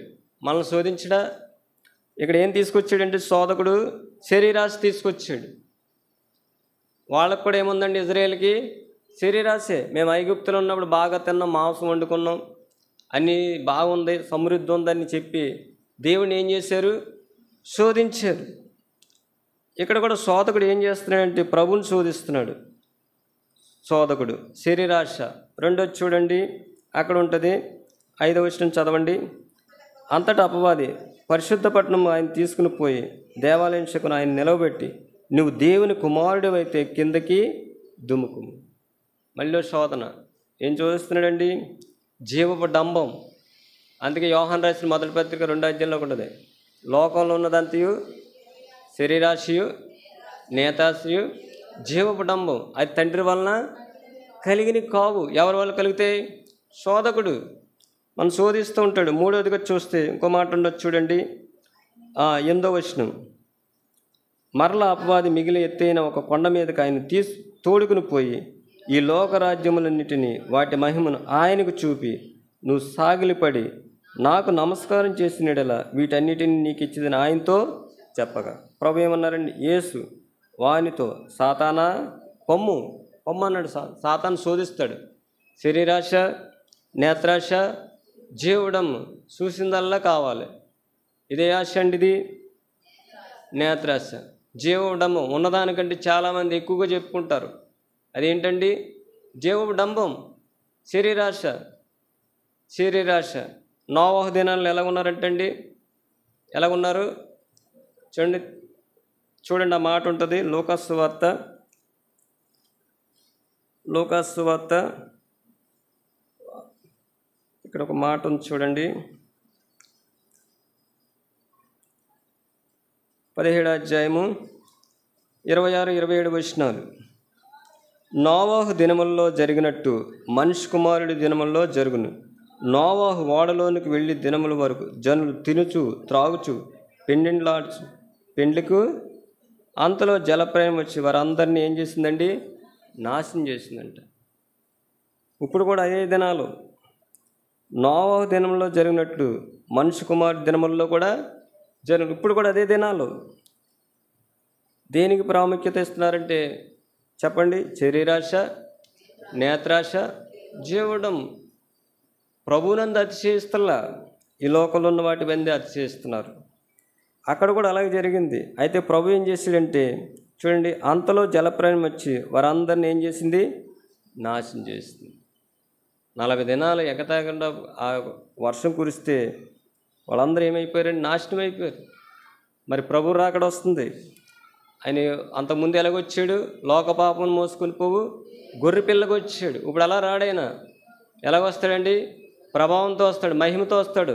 మనల్ని శోధించడా? ఇక్కడ ఏం తీసుకొచ్చాడంటే శోధకుడు శరీరాశ తీసుకొచ్చాడు. వాళ్ళకు కూడా ఏముందండి? ఇజ్రాయేల్కి శరీరాశే. మేము ఐగుప్తులో ఉన్నప్పుడు బాగా తిన్నాం, మాంసం వండుకున్నాం, అన్నీ బాగుంది, సమృద్ధి ఉందని చెప్పి దేవుని ఏం చేశారు? శోధించారు. ఇక్కడ కూడా శోధకుడు ఏం చేస్తున్నాడంటే ప్రభువుని శోధిస్తున్నాడు. శోధకుడు శరీరాశ. రెండోది చూడండి, అక్కడ ఉంటుంది 5వ వచనం చదవండి. అంతటా అపవాది పరిశుద్ధ పట్టణం ఆయన తీసుకుని పోయి దేవాలయం శకును ఆయన నిలవబెట్టి, నువ్వు దేవుని కుమారుడివైతే కిందకి దుముకుము. మళ్ళీ శోధన. ఏం చూస్తున్నాడండి? జీవపు డంబం. అందుకే యోహాను రాసిన మొదటి పత్రిక 2వ అధ్యాయంలో ఉంటుంది, లోకంలో ఉన్నదంతయు శరీరాశయు నేతాశయు జీవపు డంబం, అది తండ్రి వలన కలిగిన కావు. ఎవరి వల్ల కలిగితే? శోధకుడు మనం శోధిస్తూ ఉంటాడు. మూడవదిగా చూస్తే ఇంకో మాట ఉండొచ్చు చూడండి, 8వ వచనం. మరలా అపవాది మిగిలి ఎత్తైన ఒక కొండ మీదకి ఆయన తోడుకుని పోయి ఈ లోకరాజ్యములన్నిటినీ వాటి మహిమను ఆయనకు చూపి, నువ్వు సాగిలిపడి నాకు నమస్కారం చేసినడలా వీటన్నిటిని నీకు ఇచ్చేదని ఆయనతో చెప్పగా, ప్రభు ఏమన్నారండి? యేసు వానితో, సాతానా పొమ్ము పొమ్ము అన్నాడు. సాతాను శోధిస్తాడు. శరీరాశ, నేత్రాశ, జీవుడం, చూసిందల్లా కావాలి. ఇదే ఆశ అండి, ఇది నేత్రాశ. జీవడంబం ఉన్నదానికంటే చాలామంది ఎక్కువగా చెప్పుకుంటారు. అదేంటండి? జీవడంబం, శరీరాశ. శరీరాశ. నోవహు దినాల్లో ఎలాగున్నారంటండి? ఎలాగున్నారు చూడండి ఆ మాట ఉంటుంది లూకాసు వార్త ఇక్కడ ఒక మాట ఉంది చూడండి, 17వ అధ్యాయము 26-27 వచనాలు. నోవహు దినముల్లో జరిగినట్టు మనిషి కుమారుడి దినముల్లో జరుగును. నోవహు ఓడలోనికి వెళ్ళి దినముల వరకు జనులు తినుచు త్రాగుచు పెండ్లిండ్లాడుచు పెండ్లికు అంతలో జలప్రయం వచ్చి వారందరినీ ఏం చేసిందండి? నాశనం చేసిందంట. ఇప్పుడు కూడా అదే దినాలు నోవహు దినంలో జరిగినట్లు మనిషి కుమారుడి దినముల్లో కూడా ఇప్పుడు కూడా అదే దినాలు. దేనికి ప్రాముఖ్యత ఇస్తున్నారంటే చెప్పండి? శరీరాశ, నేత్రాశ, జీవడం. ప్రభువునందు అతిశయిస్తల్లా, ఈ లోకంలో ఉన్న వాటి బంది అతిశయిస్తున్నారు. అక్కడ కూడా అలాగే జరిగింది. అయితే ప్రభు ఏం చేశాడంటే చూడండి, అంతలో జలప్రయాణం వచ్చి వారందరిని ఏం చేసింది? నాశనం చేసింది. 40 దినాలు ఎగతాకుండా ఆ వర్షం కురిస్తే వాళ్ళందరూ ఏమైపోయారండి? నాశనం అయిపోయారు. మరి ప్రభు రాకడ వస్తుంది. ఆయన అంతకుముందు ఎలాగొచ్చాడు? లోక పాపం మోసుకొని పోవు గొర్రె పిల్లగా వచ్చాడు. ఇప్పుడు అలా రాడైనా ఎలాగొస్తాడండి? ప్రభావంతో వస్తాడు, మహిమతో వస్తాడు.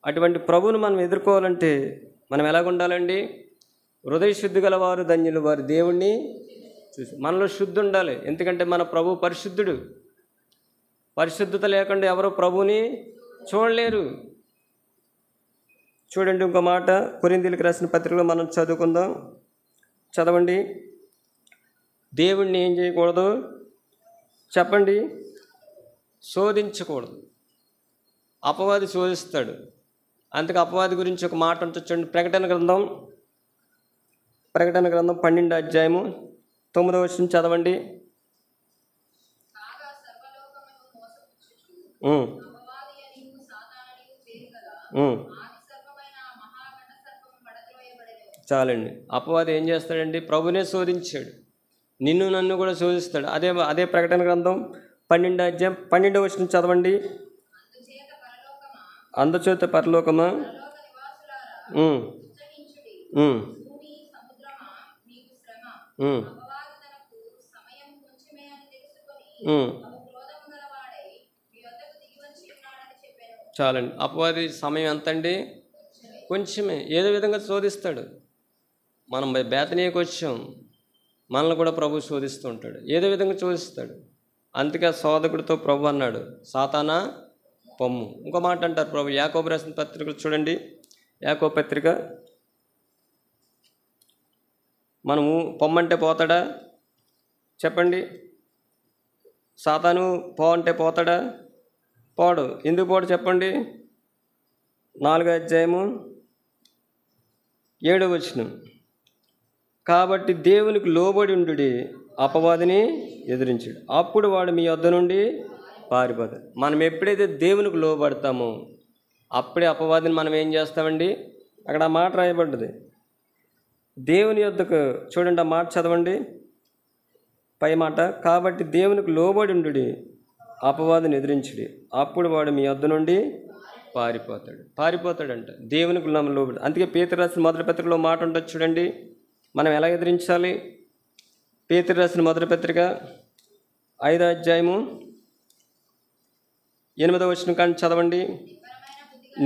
అటువంటి ప్రభువును మనం ఎదుర్కోవాలంటే మనం ఎలాగుండాలండి? హృదయ శుద్ధి గలవారు ధన్యులు, వారు దేవుణ్ణి చూసి. మనలో శుద్ధి ఉండాలి. ఎందుకంటే మన ప్రభు పరిశుద్ధుడు. పరిశుద్ధత లేకుండా ఎవరు ప్రభువుని చూడలేరు. చూడండి ఇంకో మాట, కొరింథీయులకు రాసిన పత్రికలో మనం చదువుకుందాం. చదవండి. దేవుణ్ణి ఏం చేయకూడదు చెప్పండి? శోధించకూడదు. అపవాది శోధిస్తాడు. అందుకే అపవాది గురించి ఒక మాట ఉంటుంది చూడండి. ప్రకటన గ్రంథం 12వ అధ్యాయము 9వ వచనం చదవండి. చాలండి. అపవాది ఏం చేస్తాడండి? ప్రభునే శోధించాడు. నిన్ను నన్ను కూడా శోధిస్తాడు. అదే ప్రకటన గ్రంథం 12వ అధ్యాయం 12వ వచనం చదవండి. అందుచేత పరలోకమా, చాలండి. అపవాది సమయం ఎంతండి? కొంచెమే. ఏదో విధంగా శోధిస్తాడు. మనం బేతనీయకు వచ్చాం, మనల్ని కూడా ప్రభు శోధిస్తూ ఉంటాడు. ఏదో విధంగా శోధిస్తాడు. అందుకే శోధకుడితో ప్రభు అన్నాడు, సాతానా పొమ్ము. ఇంకో మాట అంటారు ప్రభు యాకోబు రాసిన పత్రికలు చూడండి. యాకోబు పత్రిక, మనము పొమ్మంటే పోతాడా చెప్పండి? సాతాను పో అంటే పోతాడా? పోడు. ఎందుకు పోడు చెప్పండి? 4వ అధ్యాయము 7వ వచనం. కాబట్టి దేవునికి లోబడి ఉండుడి, అపవాదిని ఎదిరించాడు, అప్పుడు వాడు మీ వద్ద నుండి పారిపోతాడు. మనం ఎప్పుడైతే దేవునికి లోబడతామో అప్పుడే అపవాదిని మనం ఏం చేస్తామండి? అక్కడ ఆ మాట రాయబడ్డది. దేవుని యొద్దకు చూడండి, ఆ మాట చదవండి, పై మాట. కాబట్టి దేవునికి లోబడి ఉండుడి, అపవాదిని ఎదిరించుడి, అప్పుడు వాడు మీ యొద్ద నుండి పారిపోతాడంట. దేవునికి లోబడి. అందుకే పేతురు రాసిన మొదటి పత్రికలో మాట ఉంటుంది చూడండి, మనం ఎలా ఎదిరించాలి. పేతురు రాసిన మొదటి పత్రిక 5వ అధ్యాయము 8వ వచనం కానీ చదవండి.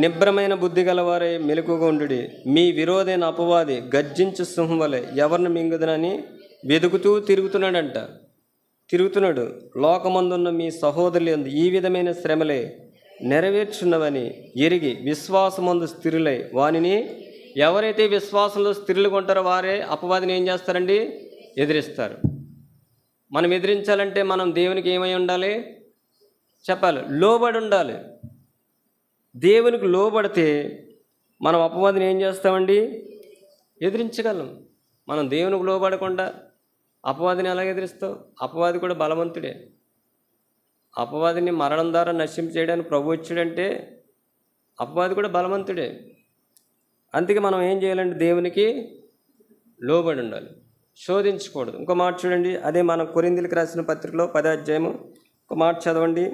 నిబ్రమైన బుద్ధి గలవారే మెలకుగా ఉండుడి, మీ విరోధైన అపవాది గర్జించు సింహం వలె ఎవరిని మింగుదనని వెతుకుతూ తిరుగుతున్నాడు. లోకమందున్న మీ సహోదరులందు ఈ విధమైన శ్రమలే నెరవేర్చున్నవని ఎరిగి విశ్వాసమందు స్థిరులై వానిని. ఎవరైతే విశ్వాసంలో స్థిరులుగా ఉంటారో వారే అపవాదిని ఏం చేస్తారండి? ఎదిరిస్తారు. మనం ఎదిరించాలంటే మనం దేవునికి ఏమై ఉండాలి చెప్పాలి? లోబడి ఉండాలి. దేవునికి లోబడితే మనం అపవాదిని ఏం చేస్తామండి? ఎదిరించగలం. మనం దేవునికి లోబడకుండా అపవాదిని ఎలా ఎదిరిస్తావు? అపవాది కూడా బలవంతుడే. అపవాదిని మరణం ద్వారా నశింపచేయడానికి ప్రభు వచ్చాడంటే అపవాది కూడా బలవంతుడే. అందుకే మనం ఏం చేయాలంటే దేవునికి లోబడి ఉండాలి, శోధించకూడదు. ఇంకో మాట చూడండి, అదే మన కొరింథీయులకు రాసిన పత్రికలో 10వ అధ్యాయము ఒక మాట చదవండి.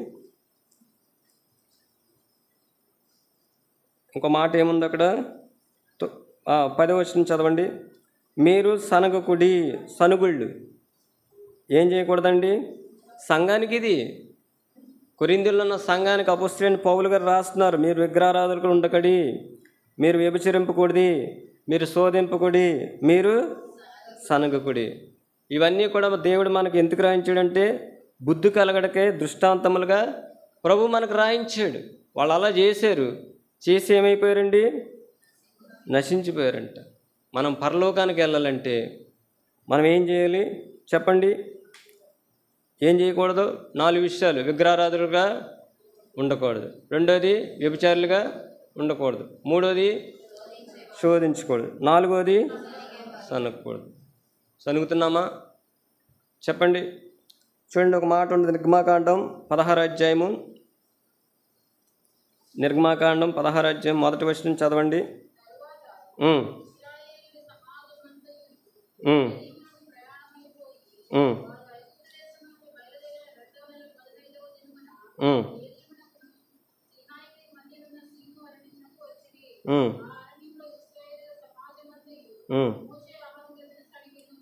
ఇంకో మాట ఏముంది అక్కడ? 10వ వచనం చదవండి. మీరు సనుగుళ్ళు ఏం చేయకూడదండి సంఘానికి. ఇది కొరింథీయుల్లో ఉన్న సంఘానికి అపొస్తలుడైన పౌలు గారు రాస్తున్నారు, మీరు విగ్రహారాధకులు ఉండకడి, మీరు వ్యభిచరింపకూడదు, మీరు శోధింపకూడి, మీరు సనగకుడి. ఇవన్నీ కూడా దేవుడు మనకు ఎందుకు రాయించాడంటే బుద్ధి కలగడకే దృష్టాంతములుగా ప్రభు మనకు రాయించాడు. వాళ్ళు అలా చేసి ఏమైపోయారండి? నశించిపోయారంట. మనం పరలోకానికి వెళ్ళాలంటే మనం ఏం చేయాలి చెప్పండి? ఏం చేయకూడదు? 4 విషయాలు. విగ్రహారాధకులుగా ఉండకూడదు, రెండోది వ్యభిచారులుగా ఉండకూడదు, మూడోది శోధించకూడదు, నాలుగోది సనగకూడదు. సనుగుతున్నామా చెప్పండి? చూడండి, ఒక మాట ఉంటుంది, నిర్గమాకాండం 16వ అధ్యాయము. నిర్గమాకాండం 16వ అధ్యాయం 1వ వచనం చదవండి.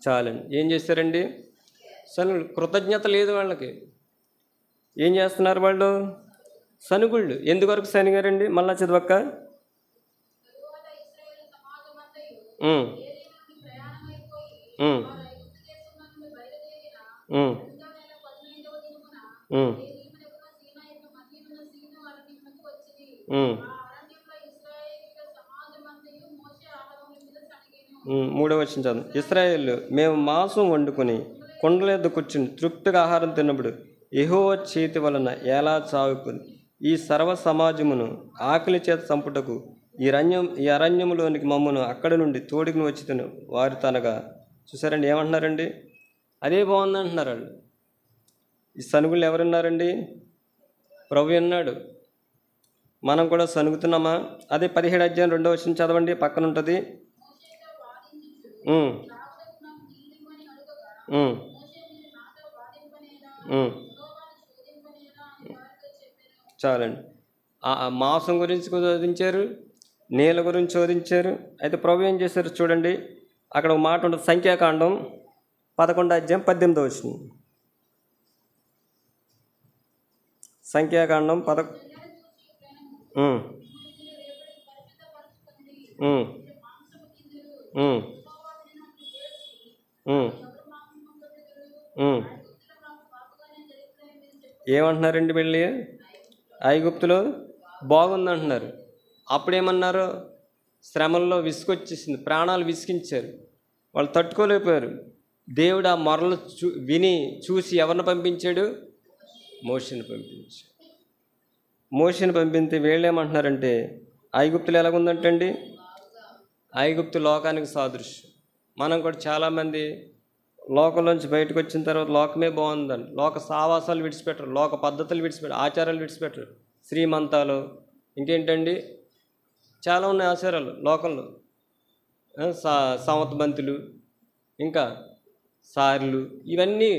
చాలండి. ఏం చేస్తారండి? కృతజ్ఞత లేదు వాళ్ళకి. ఏం చేస్తున్నారు వాళ్ళు? సనుగుళ్ళు. ఎందువరకు సనిగారండి? మళ్ళా చదవక్క. మూడవ వచనం చదువు. ఇశ్రాయేలు మేము మాంసం వండుకొని కొండల యొద్ద కూర్చుని తృప్తిగా ఆహారం తిన్నప్పుడు యెహోవా చేతి వలన ఎలా చావుకుంది ఈ సర్వ సమాజమును ఆకలి చేత చంపుటకు ఈ అరణ్యములోనికి మమ్మను అక్కడి నుండి తోడికి వచ్చి వారు తనగా. చూసారండి ఏమంటున్నారండి? అదే బాగుంది అంటున్నారు వాళ్ళు. ఈ సనుగులు ఎవరున్నారండి? ప్రభు అన్నాడు. మనం కూడా సనుగుతున్నామా? అదే 17వ అధ్యాయం 2వ వచనం చదవండి, పక్కన ఉంటుంది. చాలండి. మాంసం గురించి శోధించారు, నీళ్ళ గురించి శోధించారు. అయితే ప్రభు ఏం చేశారు చూడండి, అక్కడ ఒక మాట ఉంటుంది, సంఖ్యాకాండం 11వ అధ్యాయం 18వ వచనం. సంఖ్యాకాండం ఏమంటున్నారండి? వెళ్ళి ఐగుప్తులో బాగుందంటున్నారు. అప్పుడేమన్నారు? శ్రమల్లో విసుకొచ్చేసింది, ప్రాణాలు విసిగించారు, వాళ్ళు తట్టుకోలేకపోయారు. దేవుడు ఆ మొరలు చూసి ఎవరిని పంపించాడు? మోషేని పంపించాడు. మోషేని పంపితే వీళ్ళేమంటున్నారంటే ఐగుప్తులు ఎలాగుందంటండి? ఐగుప్తు లోకానికి సాదృశ్యం. మనం కూడా చాలామంది లోకంలోంచి బయటకు వచ్చిన తర్వాత లోకమే బాగుందండి, లోక సావాసాలు విడిచిపెట్టరు, లోక పద్ధతులు విడిచిపెట్టరు, ఆచారాలు విడిచిపెట్టరు, శ్రీమంతాలు ఇంకేంటండి చాలా ఉన్నాయి ఆచారాలు లోకంలో. సామత బంతులు, ఇంకా సార్లు, ఇవన్నీ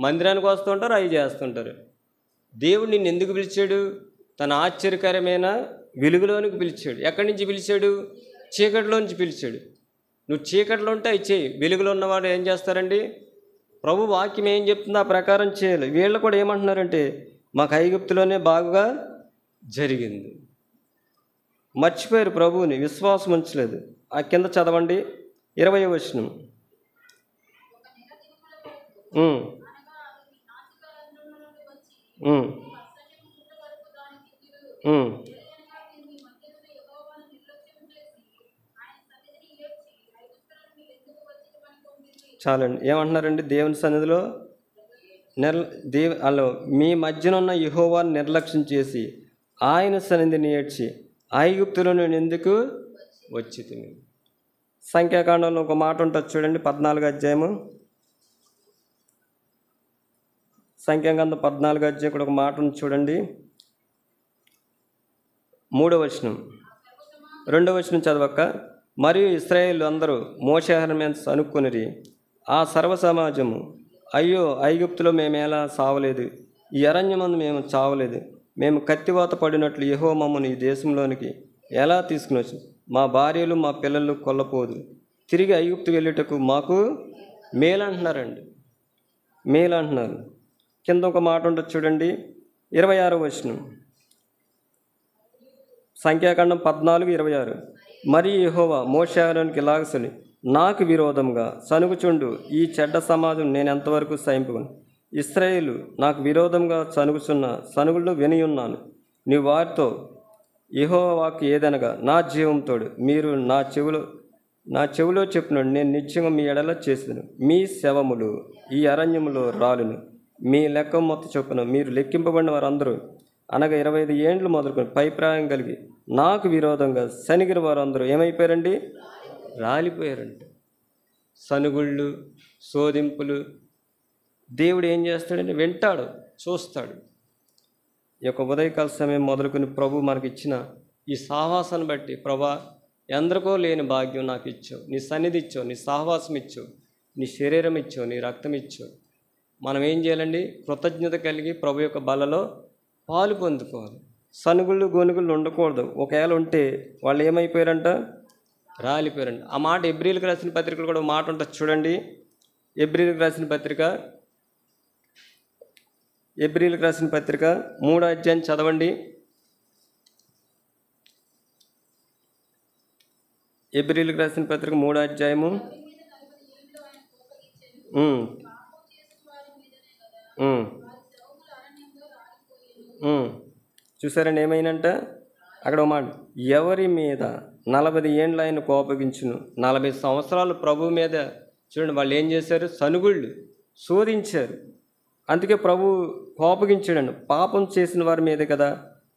మందిరానికి వస్తుంటారు, అవి చేస్తుంటారు. దేవుడు నిన్ను ఎందుకు పిలిచాడు? తన ఆశ్చర్యకరమైన వెలుగులోనికి పిలిచాడు. ఎక్కడి నుంచి పిలిచాడు? చీకటిలో నుంచి పిలిచాడు. నువ్వు చీకటిలో ఉంటే అవి చేయి. వెలుగులో ఉన్నవాడు ఏం చేస్తారండి? ప్రభు వాక్యం ఏం చెప్తుందో ఆ ప్రకారం చేయాలి. వీళ్ళు కూడా ఏమంటున్నారంటే, మాకు ఐగుప్తులోనే బాగా జరిగింది. మర్చిపోయారు ప్రభువుని, విశ్వాసం ఉంచలేదు. ఆ కింద చదవండి 20వ వచనం. చాలండి. ఏమంటున్నారండి? దేవుని సన్నిధిలో వాళ్ళు మీ మధ్యన ఉన్న యెహోవాను నిర్లక్ష్యం చేసి ఆయన సన్నిధిని ఏడ్చి ఐగుప్తులో నేను ఎందుకు వచ్చి తిని. సంఖ్యాకాండంలో ఒక మాట ఉంటుంది చూడండి, 14వ అధ్యాయము. సంఖ్యాకాండం 14వ అధ్యాయం కూడా ఒక మాట ఉంది చూడండి. 3వ వచనం, 2వ వచనం చదవక, మరియు ఇశ్రాయేలు అందరూ మోషే ఆహారం అనుకునిరి. ఆ సర్వ సమాజము, అయ్యో ఐగుప్తులో మేమేలా సావలేదు, ఈ అరణ్యమందు మేము చావలేదు, మేము కత్తివాత పడినట్లు యెహోవా మమ్మల్ని ఈ దేశంలోనికి ఎలా తీసుకుని వచ్చి మా భార్యలు మా పిల్లలు కొల్లపోదు, తిరిగి ఐగుప్తు వెళ్ళేటకు మాకు మేలు అంటున్నారండి. మేలు అంటున్నారు. కింద ఒక మాట ఉంటుంది చూడండి, 26వ వచనం. సంఖ్యాకాండం 14:26. మరి యెహోవా మోషే ఆహారానికి ఇలాగసలి, నాకు విరోధంగా సనుగుచుండు ఈ చెడ్డ సమాజం నేను ఎంతవరకు సహింపుకును. ఇశ్రాయేలు నాకు విరోధంగా సనుగుచున్న సనుగులను వినియున్నాను. నీ వారితో యెహోవా వాక్కు ఏదనగా, నా జీవంతోడు మీరు నా చెవిలో చెప్పినాడు, నేను నిత్యంగా మీ ఎడల చేసేదను. మీ శవములు ఈ అరణ్యములో రాలును. మీ లెక్క మొత్తం చొప్పున మీరు లెక్కింపబడిన వారందరూ, అనగా 25 ఏండ్లు మొదలుకొని పైప్రాయం కలిగి నాకు విరోధంగా సనిగిన వారందరూ ఏమైపోయారండి? రాలిపోయారంట. సనుగుళ్ళు, శోధింపులు. దేవుడు ఏం చేస్తాడంటే వింటాడు, చూస్తాడు. ఈ యొక్క ఉదయకాల సమయం మొదలుకొని ప్రభు మనకి ఇచ్చిన ఈ సహవాసాన్ని బట్టి, ప్రభా ఎందరికో లేని భాగ్యం నాకు ఇచ్చావు, నీ సన్నిధి ఇచ్చావు, నీ సహవాసం ఇచ్చావు, నీ శరీరం ఇచ్చావు, నీ రక్తం ఇచ్చావు. మనం ఏం చేయాలండి? కృతజ్ఞత కలిగి ప్రభు యొక్క బలలో పాలు పొందుకోవాలి. సనుగుళ్ళు గోనుగుళ్ళు ఉండకూడదు. ఒకవేళ ఉంటే వాళ్ళు ఏమైపోయారంట? రాలిపోయారండి. ఆ మాట ఎబ్రీలకు రాసిన పత్రికలు కూడా మాట ఉంటుంది చూడండి. ఎబ్రీలకు రాసిన పత్రిక 3వ అధ్యాయం చదవండి. ఎబ్రీలకు రాసిన పత్రిక 3వ అధ్యాయము. చూసారండి ఏమైందంట? అక్కడ మాట, ఎవరి మీద 40 ఏండ్లు ఆయన కోపగించును. 40 సంవత్సరాలు ప్రభు మీద చూడండి వాళ్ళు ఏం చేశారు? సనుగుళ్ళు, శోధించారు. అందుకే ప్రభు కోపగించాడండి. పాపం చేసిన వారి మీద కదా,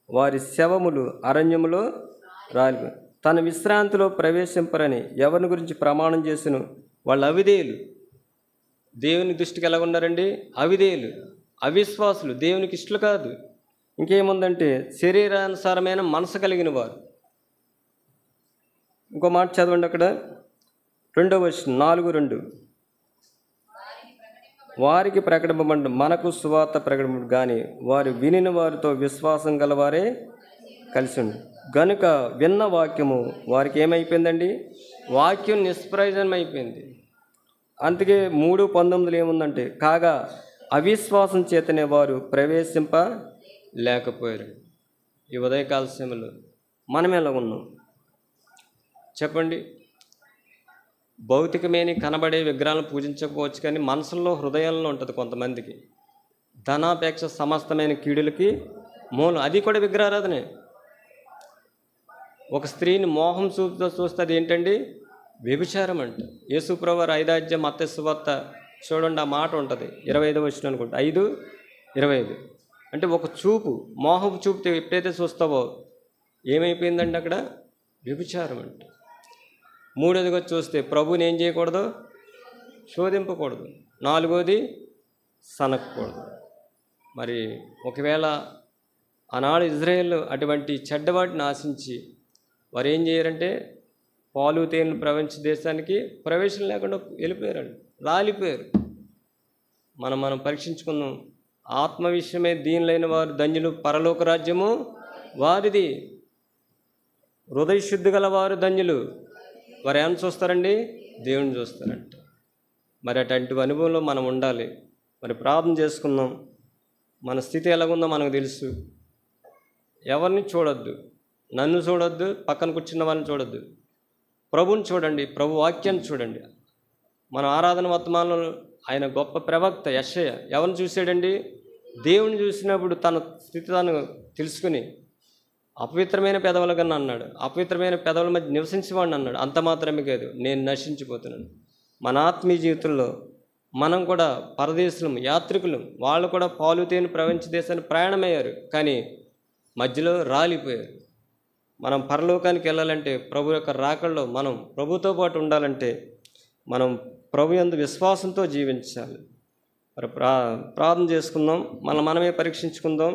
వారి శవములు అరణ్యములో రాలి తన విశ్రాంతిలో ప్రవేశింపరని ఎవరిని గురించి ప్రమాణం చేసిను? వాళ్ళు అవిధేయులు. దేవుని దృష్టికి ఎలా ఉన్నారండి? అవిధేయులు, అవిశ్వాసులు, దేవునికి ఇష్టలు కాదు. ఇంకేముందంటే శరీరానుసారమైన మనసు కలిగిన వారు. ఇంకో మాట చదవండి అక్కడ 2వ వచనం 4:2. వారికి ప్రకటింపబడి మనకు సువార్త ప్రకటింపబడి కానీ వారు వినిన వారితో విశ్వాసం గలవారే కలిసి ఉండి గనుక విన్న వాక్యము వారికి ఏమైపోయిందండి? వాక్యం నిష్ప్రయోజనం అయిపోయింది. అందుకే 3:19 ఏముందంటే, కాగా అవిశ్వాసం చేతనే వారు ప్రవేశింపలేకపోయారు. ఈ ఉదయకాల సమయంలో మనం ఎలా ఉన్నాం చెప్పండి? భౌతికమైన కనబడే విగ్రహాలను పూజించకపోవచ్చు, కానీ మనసుల్లో హృదయాల్లో ఉంటుంది కొంతమందికి. ధనాపేక్ష సమస్తమైన కీడులకి మూలం. అది కూడా విగ్రహారాధనే. ఒక స్త్రీని మోహం చూపుతో చూస్తే అది ఏంటండి? వ్యభిచారం అంట. యేసుప్రభు 5వ అధ్యాయం మత్తయి సువార్త చూడండి, ఆ మాట ఉంటుంది 25వ వచనం అనుకుంటా, 5:25. అంటే ఒక చూపు, మోహపు చూపుతో ఎప్పుడైతే చూస్తావో ఏమైపోయిందండి అక్కడ? వ్యభిచారం అంట. 3వదిగా చూస్తే ప్రభుని ఏం చేయకూడదు? శోధింపకూడదు. 4వది సనక్కూడదు. మరి ఒకవేళ ఆనాడు ఇజ్రాయేల్ అటువంటి చెడ్డవాటిని ఆశించి వారు ఏం చేయరంటే పాలు తేనెలు ప్రపంచ దేశానికి ప్రవేశం లేకుండా వెళ్ళిపోయారండి, రాలిపోయారు. మనం పరీక్షించుకుందాం. ఆత్మ విషయమే దీనులైన వారు ధన్యులు, పరలోక రాజ్యము వారిది. హృదయ శుద్ధి గల వారు ధన్యులు, వారు ఏమని చూస్తారండి? దేవుని చూస్తారంట. మరి అటువంటి అనుభవంలో మనం ఉండాలి. మరి ప్రార్థన చేసుకుందాం. మన స్థితి ఎలాగుందో మనకు తెలుసు. ఎవరిని చూడొద్దు, నన్ను చూడొద్దు, పక్కన కూర్చున్న వాళ్ళని చూడొద్దు. ప్రభుని చూడండి, ప్రభు వాక్యాన్ని చూడండి. మన ఆరాధన వర్తమానంలో ఆయన గొప్ప ప్రవక్త యెషయా ఎవరిని చూశాడండి? దేవుని చూసినప్పుడు తన స్థితి తాను తెలుసుకుని అపవిత్రమైన పెదవుల కన్నా అన్నాడు, అపవిత్రమైన పెదవుల మధ్య నివసించేవాడిని అన్నాడు. అంత మాత్రమే కాదు, నేను నశించిపోతున్నాను. మన ఆత్మీయ జీవితంలో మనం కూడా పరదేశులం, యాత్రికులం. వాళ్ళు కూడా పాలు తేనె ప్రపంచ దేశానికి ప్రయాణమయ్యారు, కానీ మధ్యలో రాలిపోయారు. మనం పరలోకానికి వెళ్ళాలంటే, ప్రభు యొక్క రాకల్లో మనం ప్రభుతో పాటు ఉండాలంటే మనం ప్రభు యందు విశ్వాసంతో జీవించాలి. మరి ప్రార్థన చేసుకుందాం, మనమే పరీక్షించుకుందాం.